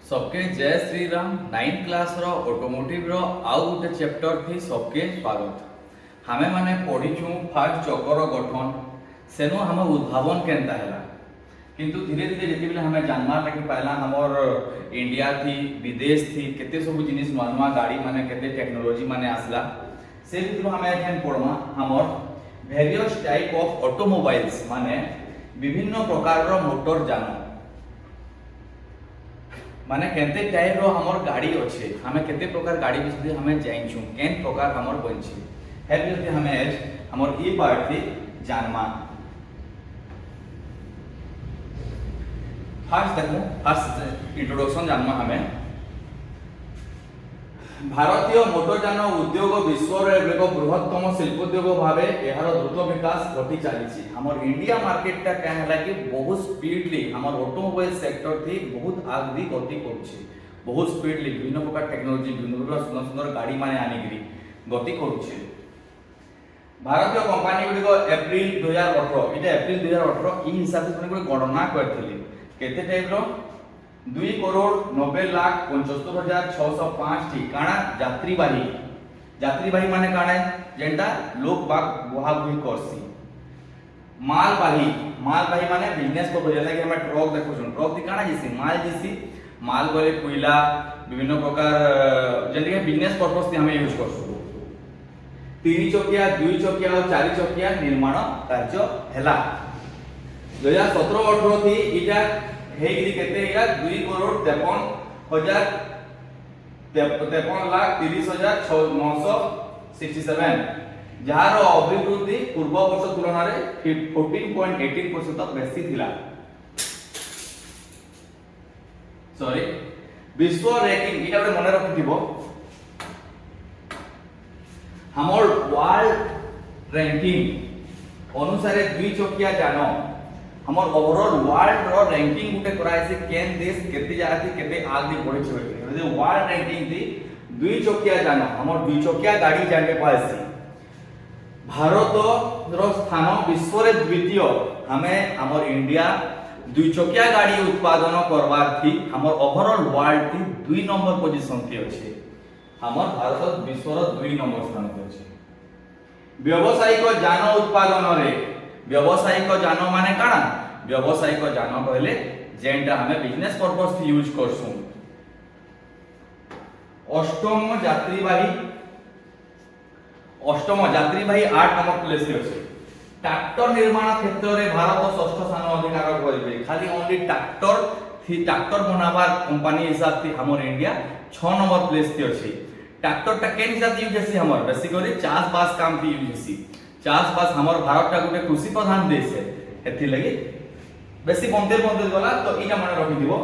सबके जय Shri Ram 9th class रो automotive रो आउ गोटे चैप्टर थी सबके स्वागत। हमें माने पढ़ीछु फास्ट चक्कर गठन सेनु हम उद्भावन केनता हैला किंतु धीरे धीरे जेते बेले हमें जानमार लगी पाइला हमर इंडिया थी विदेश थी केते सब जिनिस नुआ नुआ गाड़ी माने केते टेक्नोलॉजी माने आसला से भितर हमें एखन पढ़मा हमर वेरियस टाइप ऑफ ऑटोमोबाइल्स माने विभिन्न प्रकार रो मोटर जान माने केते टाइप रो हमर गाड़ी अछि हमें केते प्रकार गाड़ी बिषय हमें जानिछु केन प्रकार हमर बनछि हेल्प जति हमें आज हमर ई पार्ट थी जानमा। फर्स्ट इंट्रोडक्शन जानमा हमें भारतीय मोटरयान उद्योग विश्वर एक बृहत्तम शिल्पोद्योग भाव यार द्रुत विकास घटी चली हमर इंडिया मार्केट टा क्या है कि बहुत स्पीडली हमर ऑटोमोबाइल सेक्टर थी बहुत आगे गति करुचे बहुत स्पीडली विभिन्न प्रकार टेक्नोलॉजी विभिन्न प्रकार सुंदर सुंदर गाड़ी माने आनिकरी गति करुचे। भारतीय कंपनी गुडी एप्रिल 2018 इटा एप्रिल 2018 ई हिसाब से गणना करथिले केते टाइप रो 2,90,75,605 टी काना यात्रीवाही माने काना जेंटा लोग बाग बुहा बुही करसी। मालवाही माने बिजनेस को जैसे कि हमें ट्रक देखो ट्रक दी काना जिसी माल गले कोयला विभिन्न प्रकार जेंटा कि बिजनेस पर्पस हमें यूज करसु। 3 चकिया 2 चकिया और 4 चकिया निर्माण कार्य हैला 2017-18 थी इटा हेगिरी केते इला 2,53,30,967 जहार अभिवृद्धि पूर्व वर्ष तुलना रे 14.18% तक बेसी थिला। सॉरी विश्व रैंकिंग इटा बे मने रखिथिबो हमर वर्ल्ड रैंकिंग अनुसार 2 चकिया जानो हमर ओवरऑल वर्ल्ड रो रैंकिंग गुटे कराय से केन देश केते जाति केते आगे बढ़े छै जे वर्ल्ड रैंकिंग थी 2 चकिया जानो हमर 2 चकिया गाड़ी जाने पासी भारत रो स्थान विश्व रे द्वितीय हमें हमर इंडिया 2 चकिया गाड़ी उत्पादन करबार थी हमर ओवरऑल वर्ल्ड थी 2 नंबर पोजीशन थी अछि हमर भारत विश्व रो 2 नंबर स्थान पे अछि। व्यावसायिक यान उत्पादन रे व्यावसायिक यान माने काना व्यावसायिक यान कहले जेंटा हमें बिजनेस पर्पस थी यूज करसु। अष्टम यात्रीवाही 8 नंबर प्लेस रे अछि। ट्रैक्टर निर्माण क्षेत्र रे भारत षष्ठ स्थान अधिकार करबे खाली ओनली ट्रैक्टर बनाबार कंपनी हिसाब थी हमर इंडिया 6 नंबर प्लेस थी अछि। ट्रैक्टर टा केन हिसाब यूज हेसी हमर बेसिकली चास बास काम थी यूज हेसी चास बास हमर भारत टा गुटे कृषि प्रधान देश है एथि लगी बेसी बंदे गला तो इटा माने रखि दिबो।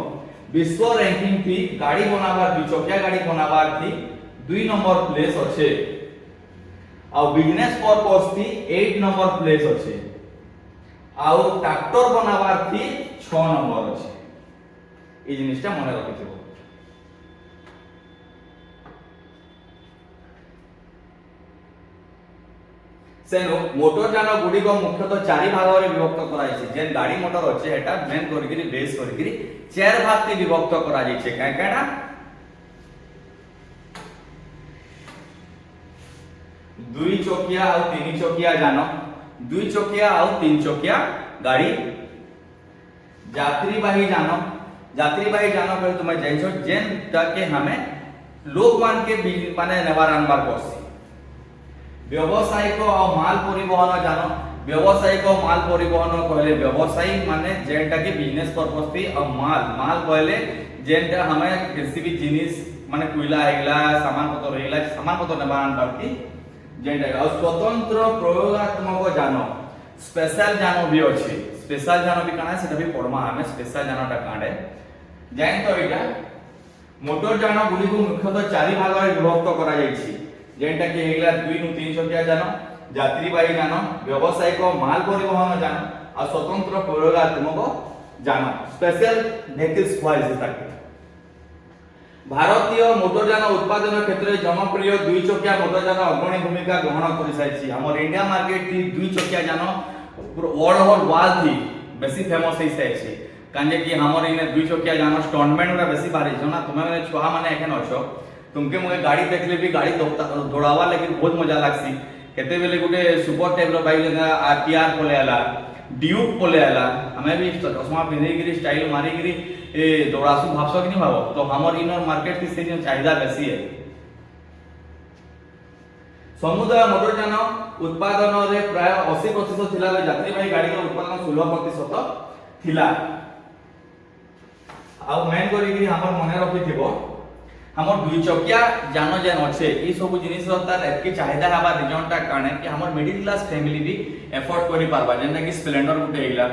विश्व रैंकिंग थी गाड़ी बनाबार 2 चकिया गाड़ी बनाबार थी 2 नंबर प्लेस अछि आ बिजनेस पर्पस थी 8 नंबर प्लेस अछि आ ट्रैक्टर बनाबार थी 6 नंबर अछि ई जिनिसटा माने रखि दिबो। सेनो मोटरयान गुडी को मुख्यतः 4 भाग रे विभक्त कराइ छै जेन गाड़ी मोटर अछि एटा मेन करिकरी बेस करिकरी 4 भाग ती विभक्त करा जाइ छै काहे काना 2 चकिया और 3 चकिया जानो 2 चकिया और 3 चकिया गाड़ी यात्रीवाही जानो कहले तुम जाइछो जेन ताके हमें लोग मान के माने नेबार अनबार करसी। व्यावसायिक और माल परिवहन जानो व्यावसायिक और माल परिवहन कहले व्यवसायी माने जेंटा के बिजनेस पर्पस थी और माल कहले जेंटा हमें किसी भी जिनिस माने कोयला हेगला सामान पत्र नेबान बाकी जेंटा और स्वतंत्र प्रयोगात्मक जानो स्पेशल जानो भी अछि स्पेशल जानो भी काना सेटा भी पढ़मा हमें स्पेशल जानोटा कांडे जाइन तो एटा मोटर जानो गुडी को मुख्यतः 4 भाग रे विभक्त करा जायछि जेंटा कि हेगला 2 नु 3 चकिया जानो यात्रीवाही जानो व्यावसायिक माल परिवहन जानो और स्वतंत्र प्रयोगात्मक जानो स्पेशल व्हीकल्स क्वालिटी तक। भारतीय मोटरयान उत्पादन क्षेत्र में जनप्रिय 2 चकिया मोटरयान अग्रणी भूमिका ग्रहण करि साइछि हमर इंडिया मार्केट थी 2 चकिया जानो वर्ल्ड ओवर वाल थी बेसी फेमस है साइछि कांजे कि हमर इने दुई चकिया जानो स्टंटमैन गुरा बेसी भारी छ ना तुमे माने छुआ माने एखन अछो तुमके मुके गाड़ी देखले भी गाड़ी दौड़ावा लेकिन बहुत मजा लागसी केते बेले गुटे सुपर टाइप रो बाइक लेना आरटीआर पले आला ड्यूक पले आला हमें भी चश्मा पिंधे गिरी स्टाइल मारी गिरी ए दौड़ासु भाबसो कि नहीं भाबो तो हमर इनर मार्केट की से चाहिदा बेसी है समुदाय मोटर यान उत्पादन रे प्राय 80% थिला बे यात्रीवाही गाड़ी के उत्पादन 16% थिला आ मेन करी गिरी हमर मने रखिथिबो हमर दुई चकिया जान जेन अच्छे ई सब जिनिस तार एतकी चाहिदा हवा रिजन टा काने कि हमर मिडिल क्लास फैमिली भी एफोर्ड करि पारबा जेना कि स्प्लेंडर गुटे हेगला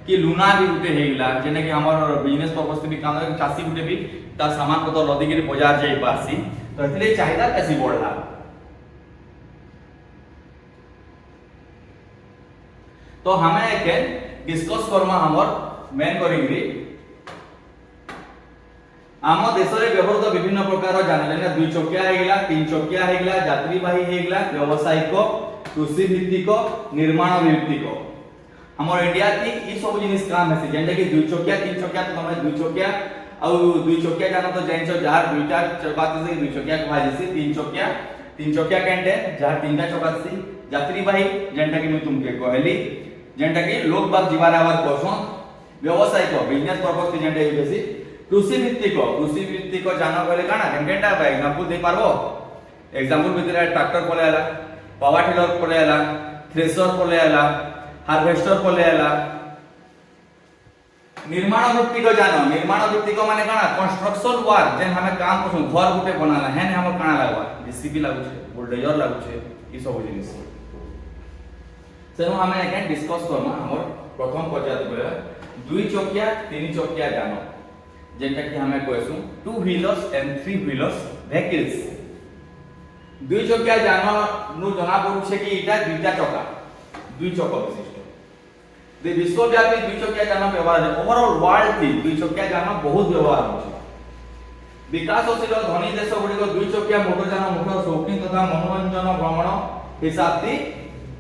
कि लूना भी गुटे हेगला जेना कि हमर बिजनेस पर्पस से भी काम चासी गुटे भी ता सामान को तो लदी गिरी बाजार जाई पासी तो एतले चाहिदा कैसी बढ़ला तो हमें के डिस्कस करमा हमर मेन करि गिरी आम देश में व्यवहृत विभिन्न प्रकार जान जेना दुई चकिया हेगला तीन चकिया हेगला यात्रीवाही हेगला व्यावसायिक कृषि भित्तिक निर्माण भित्तिक हमर इंडिया की ई सब जिनिस काम है जेंटा कि दुई चकिया तीन चकिया तो हम दुई चकिया आ दुई चकिया जान तो जानिछो जार दुईटा चका से दुई चकिया कहा जैसे तीन चकिया केंटे जार तीनटा चका से यात्रीवाही जेंटा कि मैं तुमके कहली जेंटा कि लोग बाग जीवार आवार कोसो व्यावसायिक बिजनेस पर्पस की जेंटा बेसी कृषि भित्तिक जान कहले काना केनकेटा एग्जांपल दे पारबो एग्जांपल भितरे ट्रैक्टर पले आला पावर टिलर पले आला थ्रेशर पले आला हार्वेस्टर पले आला निर्माण भित्तिक माने काना कंस्ट्रक्शन वर्क जेन हमें काम करसु घर गुटे बनाला हेने हमर काना लागबा जेसीबी लागु छे बुलडोजर लागु छे ई सब जिनिस सेनो हमें एकेन डिस्कस करमा हमर प्रथम पर्याय बेले दुई चकिया तीन चकिया जानो जेंटा कि हमें कहसु two wheelers and three wheelers vehicles दुई चकिया जान नु जना पडु छे कि इटा दुईटा चका दुई चक विशिष्ट दे विश्वव्यापी दुई चकिया जान व्यवहार है ओवरऑल वर्ल्ड थी दुई चकिया जान बहुत व्यवहार होछ विकासशील धनी देश गुडी को दुई चकिया मोटर जान मुख्य शौकीन तथा मनोरंजन भ्रमण हिसाब थी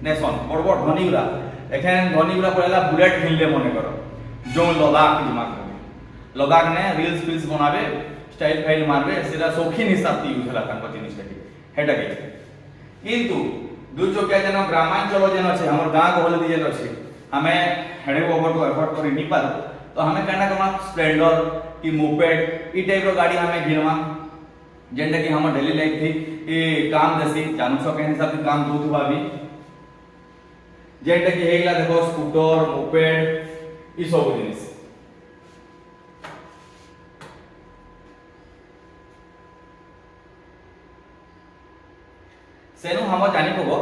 नेशन बड़ बड़ धनी गुरा एखन धनी गुरा पड़ेला बुलेट किनले मने करो जो लद्दाख दिमाग लद्दाख ने रील्स बनावे स्टाइल फाइल मारबे सेरा शौकीन हिसाब से यूज होला तांको जिनिस टाके हेटा के किंतु दुई चकिया जन ग्रामांचल जन अछि हमर गांव गहल दिजन अछि हमें हेडे ओवर तो एफर्ट करि नि पार तो हमें कहना कमा स्प्लेंडर की मोपेड ई टाइप रो गाड़ी हमें घिनवा जेंटा कि हमर डेली लाइफ थी ए काम देसी जानू सके हिसाब से काम दोथुबा भी जेंटा कि हेगला देखो स्कूटर मोपेड ई सब जिनिस सेनु हम जानि पबो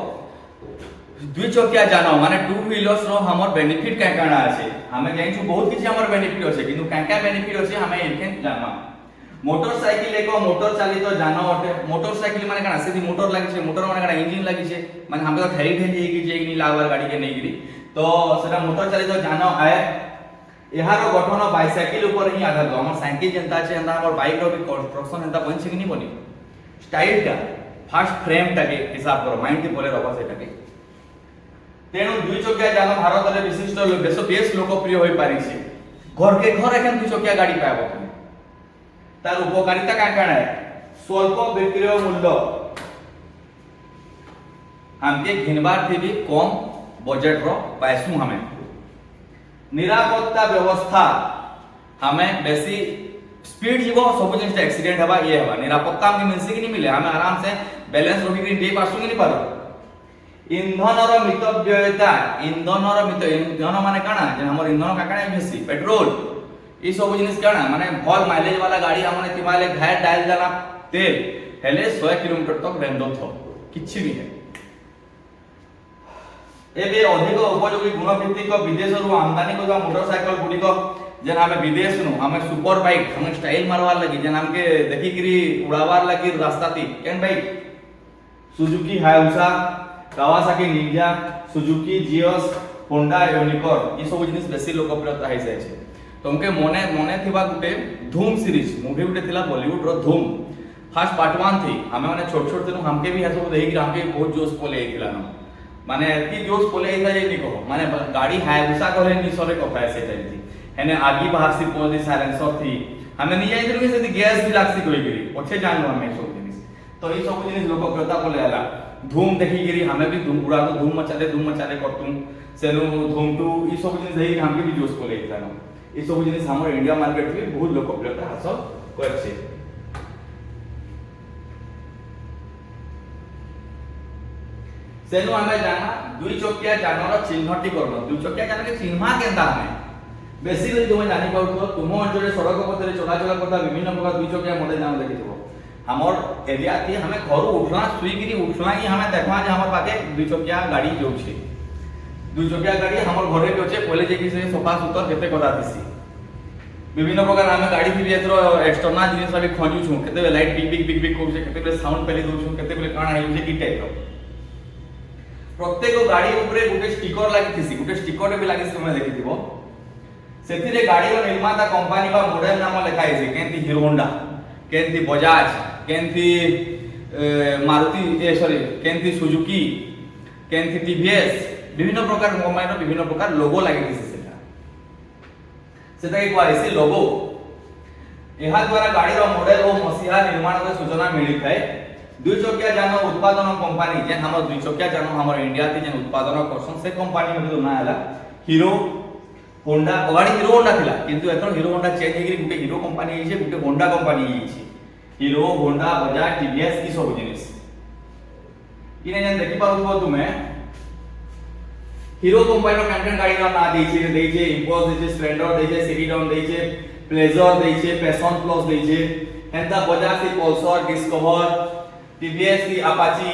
दुई चकिया जानो माने टू व्हीलर्स रो हमर बेनिफिट का काना আছে हमें जानिछु बहुत किछि हमर बेनिफिट আছে किंतु का बेनिफिट আছে हमें एखन जानमा मोटरसाइकिल एको मोटर चालित जानो अटे मोटरसाइकिल माने काना सेदी मोटर लागि छे मोटर माने काना इंजन लागि छे माने हम तो थेरी थेरी कि जे कि लागवार गाड़ी के नै गिरी तो सेटा मोटर चालित जानो आए एहारो गठन बाइसाइकिल ऊपर ही आधार दो हमर साइकिल जनता छे अंदा हमर बाइक रो भी कंस्ट्रक्शन अंदा बनछे कि नै बनी स्टाइल का फास्ट फ्रेम टाके हिसाब करो माइंड ती बोले रबा सेटा के तेनु दुई चकिया जान भारत रे विशिष्ट बेस लोकप्रिय होई पारि छे घर के घर एखन दुई चकिया गाड़ी पाबो तुम तार उपकारिता का काना है स्वल्प विक्रय मूल्य हमके घिनबार थी भी कम बजट रो पैसू हमें निरापत्ता व्यवस्था हमें बेसी स्पीड जीवो सब जिनिस एक्सीडेंट हवा ये हवा निरापत्ता हमके मिलसी कि नहीं मिले हमें आराम से बैलेंस रखि कि दे पासु कि नहीं पारो ईंधन रो मितव्ययता ईंधन माने काना जे हमर ईंधन का काना बेसी पेट्रोल ई सब जिनिस काना माने भल माइलेज वाला गाड़ी हमने तिमाले घाट डाल देला तेल हेले 100 किलोमीटर तक रेंज थो किछि भी है एबे अधिक उपयोगी गुण भित्तिक विदेश रु आमदानी को मोटरसाइकिल गुडी को जेन हमें विदेश नु हमें सुपर बाइक हमें स्टाइल मारवार लगी जेन हमके देखि गिरी उड़ावार लगी रास्ता ती केन bike Suzuki Hayabusa Kawasaki Ninja Suzuki Zeus Honda Unicorn ई सब जिनिस बेसी लोकप्रियता है जाय छै तुमके मने थिबा गुटे धूम सीरीज मूवी गुटे थिला बॉलीवुड रो धूम फर्स्ट पार्ट 1 थी हमें माने छोट छोट दिनु हमके भी हसो देहि कि हमके बहुत जोश पोले आइथिला न माने की जोश पोले आइथा जे नि कहो माने गाड़ी हायाबुसा कहले नि सरे कथा से जाई हेने आगी बाहर से पहुंची साइलेंसर थी हमें नहीं जाई कि से गैस भी लागसी कोई गिरी पछे जानलो हमें सब जिनिस तो ई सब जिनिस लोकप्रियता बोले आला धूम देखि गिरी हमें भी धूम उड़ा धूम मचाले करतुम सेनु धूम टू ई सब जिनिस देहि हमके भी जोश को लेता न ई सब जिनिस हमर इंडिया मार्केट में बहुत लोकप्रियता हासिल करছে सेनु हमें जाना दुई चकिया जानर चिन्हटी करनो दुई चकिया जान के चिन्हा केंता हमें बेसिकली तुम जानि पाउथो तुम अंचल सड़क पथरे चलाचल करता विभिन्न प्रकार दुई चकिया मॉडल जान देखिथबो हमर एरिया थी हमें घर उठना सुईगिरी उठना ही हमें देखवा जे हमर पाके दुई चकिया गाड़ी जोछे दुई चकिया गाड़ी हमर घरे भी होचे पहले जे कि से सफा सुतर केते कदा दिसी विभिन्न प्रकार हमें गाड़ी थी एतरो एक्सटर्नल जिनिस भी खोजु छु केते लाइट बिग बिग कोसे केते साउंड पेली दउ छु केते बेले काना हेउ जे की टाइप प्रत्येक गाड़ी ऊपर गोटे स्टिकर लागिथिसी गोटे स्टिकर भी लागिस तुम देखिथिबो सेथिरे गाड़ी निर्माता कंपनी बा मॉडल नाम लिखा है केंती हीरो होंडा केंती बजाज केंती मारुति सॉरी केंती सुजुकी केंती टीवीएस विभिन्न प्रकार कंपनी रो विभिन्न प्रकार लोगो लागिथिसी सेटा के कोइ से लोगो एहा द्वारा गाड़ी रो मॉडल ओ मसिहा निर्माण रो सूचना मिली थाए दुई चकिया जान उत्पादन कंपनी जे हमर दुई चकिया जान हमर इंडिया ते जे उत्पादन करसन से कंपनी में ना हला हीरो होंडा गाड़ी हीरो होंडा थिला किंतु एथर हीरो होंडा चेंज हेगिरी गुटे हीरो कंपनी हिचे गुटे होंडा कंपनी हिचे हीरो होंडा बजाज टीवीएस ई सब जिनिस इने जन देखि पाउथबो तुमे हीरो कंपनी रो कंटेंट गाड़ी रो ना देइछे इम्पोज देइछे स्प्लेंडर देइछे सिटीडन देइछे प्लेजर देइछे पैशन प्लस देइछे हेंता बजाज की पल्सर डिस्कवर टीवीएस की अपाची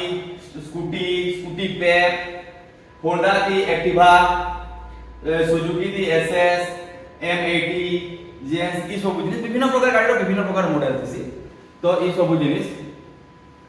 स्कूटी पेप होंडा की एक्टिवा सुजुकी की एसएस M80 जेएस की सब जिनिस विभिन्न प्रकार गाड़ी रो विभिन्न प्रकार मॉडल थिसी तो ई सब जिनिस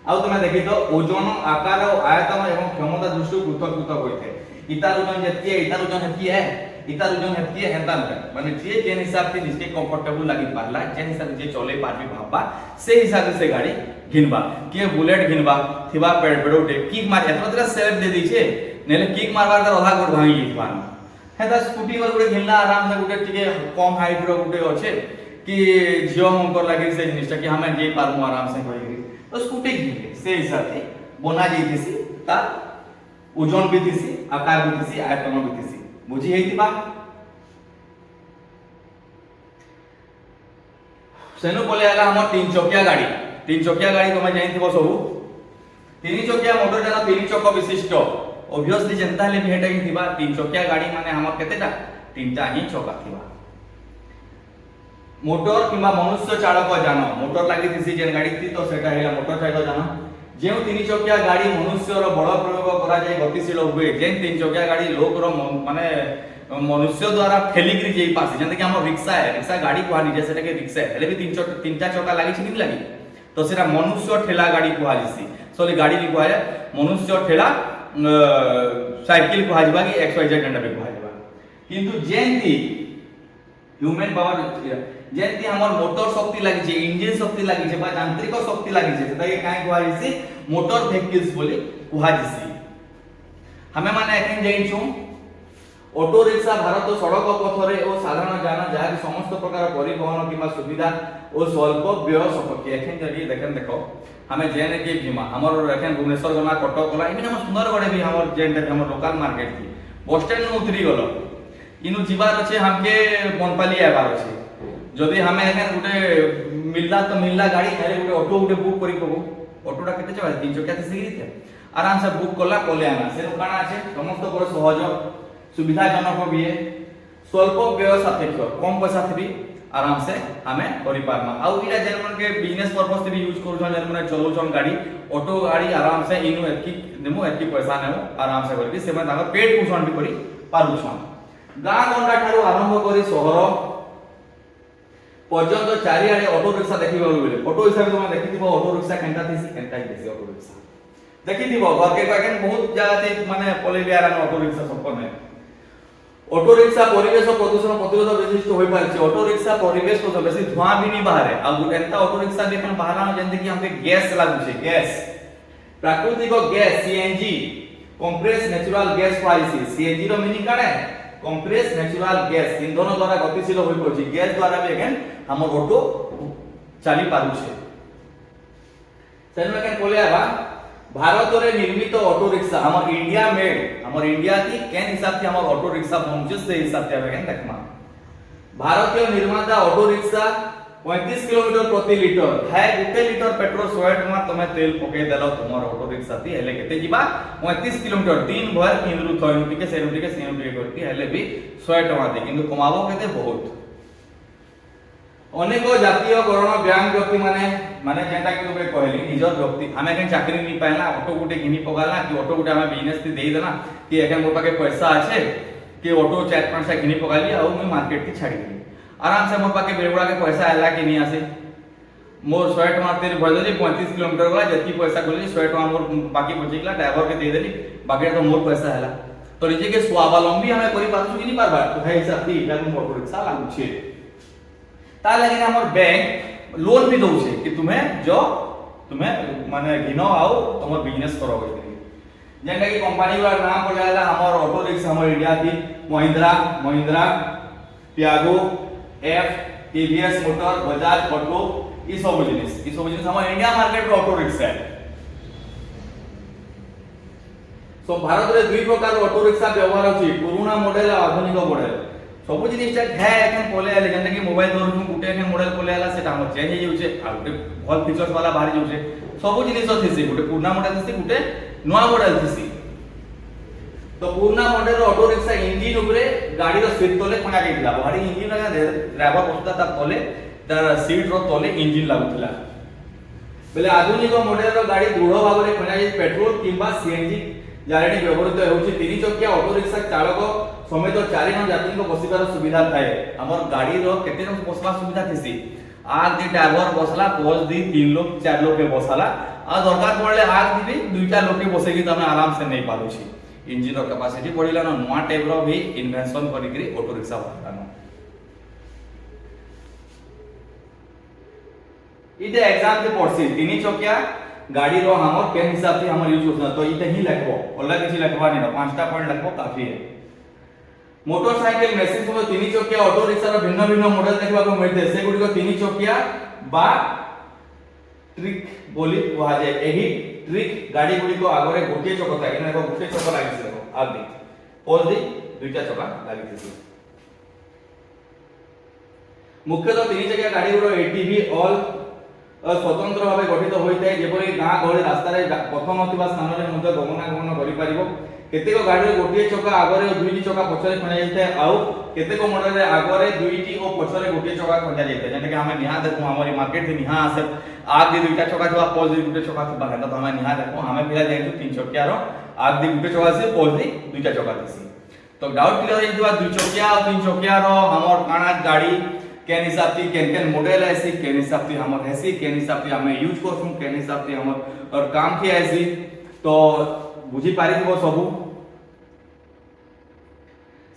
आउ तुमे देखि तो ओजन आकार और आयतन एवं क्षमता दृष्टि पृथक पृथक होइथे इतार ओजन जेति है इतार ओजन हेति है इतार ओजन हेति है हेता माने जे जेन हिसाब से निस्के कंफर्टेबल लागि पारला जेन हिसाब से चले पारबी भाबा से हिसाब से गाड़ी घिनबा के बुलेट घिनबा थिबा पेडोटे किक मार एतरा सेल्फ दे दी छे नेले किक मारबार तर आधा गोड भांगी जितबा हेता स्कूटी पर गुटे घिनला आराम से गुटे टिके कम हाइट रो गुटे अछि कि जियो मंकर लागि से जिनिसटा कि हमें जे पारमु आराम से होई तो स्कूटी घिनले से हिसाब से बना जैतिसी ता ओजन भी थिसी आकार भी थिसी आयतन भी थिसी बुझी हेतिबा सेनु बोले आला हमर तीन चकिया गाड़ी तुम जानथिबो सब तीन चकिया मोटर जाना तीन चक विशिष्ट ऑब्वियसली जनता ले भेटा ही थिबा तीन चकिया गाड़ी माने हमर केतेटा तीनटा ही चका थिबा मोटर किबा मनुष्य चालक जान मोटर लागि थिसी जेन गाड़ी थी तो सेटा हेला मोटर चालक जान जेउ तीन चकिया गाड़ी मनुष्य रो बड़ प्रयोग करा जाय गतिशील हुए जेन तीन चकिया गाड़ी लोक रो माने मनुष्य द्वारा ठेली गिरी जेई पास जंते कि हमर रिक्शा गाड़ी कुहा निजे सेटा के रिक्शा हेले भी तीनटा चका लागि छी कि लागि तो सेटा मनुष्य ठेला गाड़ी कुहा जिसी सॉरी गाड़ी नि कुहा मनुष्य ठेला साइकिल कुहा जिबा कि XYZ डंडा पे कुहा जिबा किंतु जेंती ह्यूमन पावर जेंती हमर मोटर शक्ति लागि छै इंजन शक्ति लागि छै बा यांत्रिक शक्ति लागि छै सेटा के काई कुहा जिसी मोटर व्हीकल्स बोली कुहा जिसी हमें माने एखन जेइन छु ऑटो रिक्शा भारत सड़क पथरे और साधारण जान जहाँ समस्त प्रकार परिवहन किंबा सुविधा और स्वल्प व्यय सपक्ष एखन जदि देखन देखो हमें जेने के भीमा हमर एखन भुवनेश्वर गना कटक गला इमिन हम सुंदरगढ़ भी हमर जेन हमर लोकल मार्केट थी बस स्टैंड में उतरी गलो इनु जीवार अछि हमके बनपाली आबार अछि जदि हमें एखन गुटे मिलला गाड़ी हेले गुटे ऑटो गुटे बुक करी पबो ऑटोटा केते चबा तीन चक्का से सिगिरिते आराम से बुक करला कोले आना से काना अछि समस्त बड़ सहज सुविधाजनक भी है स्वल्प व्यय सापेक्ष कम पैसा थी आराम से हमें करि पारमा आ इरा जर्मन के बिजनेस पर्पस भी यूज करू छन जर्मन चलौछन गाड़ी ऑटो गाड़ी आराम से इनु एतकी देमु एतकी पैसा नेमु आराम से करबी सेमा ताका पेट पोषण भी करि पारु छन गां गंडा ठारो आरंभ करी शहर पर्यंत चारिआडे ऑटो रिक्शा देखिबा बेले ऑटो हिसाब तुम देखिथिबो ऑटो रिक्शा केनता थिसी केनता ही देसी ऑटो रिक्शा देखिथिबो घर के काकेन बहुत जगह ते माने पलेबियारा ऑटो रिक्शा सब में ऑटो रिक्शा परिवेश प्रदूषण प्रतिरोध विशिष्ट होई पारछि ऑटो रिक्शा परिवेश को बेसी धुआं भी नहीं बाहर आ गुटेंता ऑटो रिक्शा भी अपन बाहर जेंते कि हमके गैस लागु छै गैस प्राकृतिक gas CNG compress natural gas पाइसी सीएनजी रो मीनिंग काने कंप्रेस नेचुरल गैस इंधन द्वारा गतिशील होई पड़छि गैस द्वारा भी एखन हमर ऑटो चली पारु छे सेनु एखन कोलियाबा भारत रे निर्मित ऑटो रिक्शा हमर इंडिया मेड हमर इंडिया की केन हिसाब से हमर ऑटो रिक्शा पहुंचे से हिसाब से एखन देखमा भारतीय निर्माता ऑटो रिक्शा 35 किलोमीटर प्रति लीटर है 1 लीटर पेट्रोल 100 टका तमे तेल पके देलो तुमर ऑटो रिक्शा ती हेले केते जिबा 35 किलोमीटर दिन भर किनरु थयनु टिके सेनु टिके सेनु टिके करती हेले भी 100 टका दे किंतु कमाबो केते बहुत अनेक जातीय करण ब्यांक व्यक्ति माने जेंटा कि तुमे कहली निजर व्यक्ति हमें केन चाकरी नि पाइला ऑटो गुटे घिनी पगाला कि ऑटो गुटे हमें बिजनेस ती देई देना कि एखन मोर पाके पैसा আছে कि ऑटो 4-5 सा घिनी पगाली आ मैं मार्केट ती छाड़ी देली आराम से मोर पाके बेगुड़ा के पैसा आला कि नहीं आसे मोर 100 टका तेरे भरदली 35 किलोमीटर वाला जति पैसा गली 100 टका मोर बाकी बचिकला ड्राइवर के दे देली बाकी तो मोर पैसा आला तो निजे के स्वावलंबी हमें करि पारछु कि नहीं पारबा तो है हिसाब से इटा को ऑटो रिक्शा लागू छे ता लगे हमर बैंक लोन भी दउ छे कि तुम्हें माने घिनो आओ तुमर बिजनेस करो गई जेंटा कि कंपनी वाला नाम पड़ला हमर ऑटो रिक्शा हमर इंडिया की Mahindra Tiago F TVS motor Bajaj auto ई सब जिनिस हमर इंडिया मार्केट रो ऑटो रिक्शा है सो भारत रे दुई प्रकार ऑटो रिक्शा व्यवहार अछि पुराना मॉडल आ आधुनिक मॉडल सब जिनिस है एखन कोले आले जेंटा कि मोबाइल धरु गुटे एखन मॉडल कोले आला सेटा हमर चेंज हो जाउछे आ गुटे भल फीचर्स वाला बाहर जाउछे सब जिनिस थिसी गुटे पुराना मॉडल थिसी गुटे नया मॉडल थिसी तो पुराना मॉडल ऑटो रिक्शा इंजिन ऊपर गाड़ी रो सीट तले कोना गेइला भारी इंजिन लगा ड्राइवर बसता ता तले तार सीट रो तले इंजिन लागुतला बेले आधुनिक मॉडल रो गाड़ी दृढ़ भाव रे कोना जे पेट्रोल किंबा सीएनजी जारेडी व्यवहृत होउची तीन चक्किया ऑटो रिक्शा चालक समेत 4 जन यात्री को बसिबार सुविधा थाए हमर गाड़ी रो केते जन बसबा सुविधा थिसी आग दी ड्राइवर बसला पोज दी 3 लोग 4 लोग के बसला आ दरकार पड़ले आग दी दुईटा लोग के बसेगी तमे आराम से नहीं पालुची इंजिन रो कैपेसिटी बढ़िला न नवा टाइप रो भी इन्वेंशन करिकरी ऑटो रिक्शा बाहरनो इते एग्जाम के पड़सी तीन चक्किया गाड़ी रो हमर के हिसाब से हमर यूज करना तो इते ही लिखबो अलग किछि लिखबा नहीं पांचटा पॉइंट लिखबो काफी है मोटरसाइकिल मेसिन सब तीन चक्किया ऑटो रिक्शा रो भिन्न भिन्न मॉडल देखबा को मिलते से गुडी को तीन चक्किया बा ट्रिक बोली कहा जाय एही ट्रिक गाड़ी गुडी को आगरे गोटे चक था कि गोटे चक लागि से आदि पोज दी दुईटा चका लागि थी मुख्यतः तीन चक्किया गाड़ी रो एटीवी ऑल स्वतंत्र भावे गठित होइते जेपरि गां गळे रास्ता रे पथ नथिबा स्थान रे मध्ये गमनागमन करि परिबो केतेको गाड़ी रे गोटे चका आगरे दुईटी चका पछरे खणा जाइते आउ केतेको मॉडल रे आगरे दुईटी ओ पछरे गोटे चका खणा जाइते जेने कि हमें निहा देखो हमर मार्केट से निहा आसे आग दी दुईटा चका थवा पोज दी गोटे चका थवा हेता तो हमें निहा देखो हमें पिला जाइतु तीन चक्किया रो आग दी गोटे चका से पोज दी दुईटा चका दिसी तो डाउट क्लियर होइतबा दुई चक्किया और तीन चक्किया रो हमर काना गाड़ी केन हिसाब से केन मॉडल ऐसी केन हिसाब से हमर ऐसी केन हिसाब से हमें यूज करसु केन हिसाब से हमर और काम के ऐसी तो बुझी पारि दिबो सबु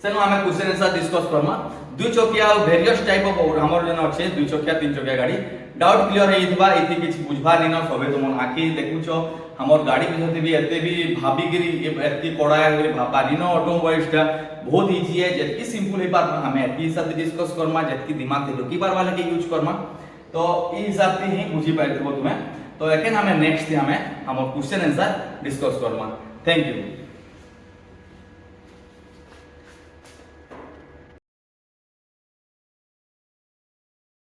सेनो हमें क्वेश्चन आंसर डिस्कस करमा दुई चक्किया और वेरियस टाइप ऑफ हमर जन अछि दुई चक्किया तीन चक्किया गाड़ी डाउट क्लियर हेइतबा इति किछ बुझबा नै न सबे तुम आखि देखुछो हमर गाड़ी बिषय भी एते भी भाबी गिरी एति कोड़ाया गिरी भाबानी न ऑटोमोबाइल्स ता बहुत इजी है जेतकी सिंपल है पर हमें एति साथ डिस्कस करमा जेतकी दिमाग से की बार वाले के यूज करमा तो ई हिसाब से ही बुझी पाइतबो तुम्हें तो एखन हमें नेक्स्ट हमें हमर question answer discuss Karma thank you.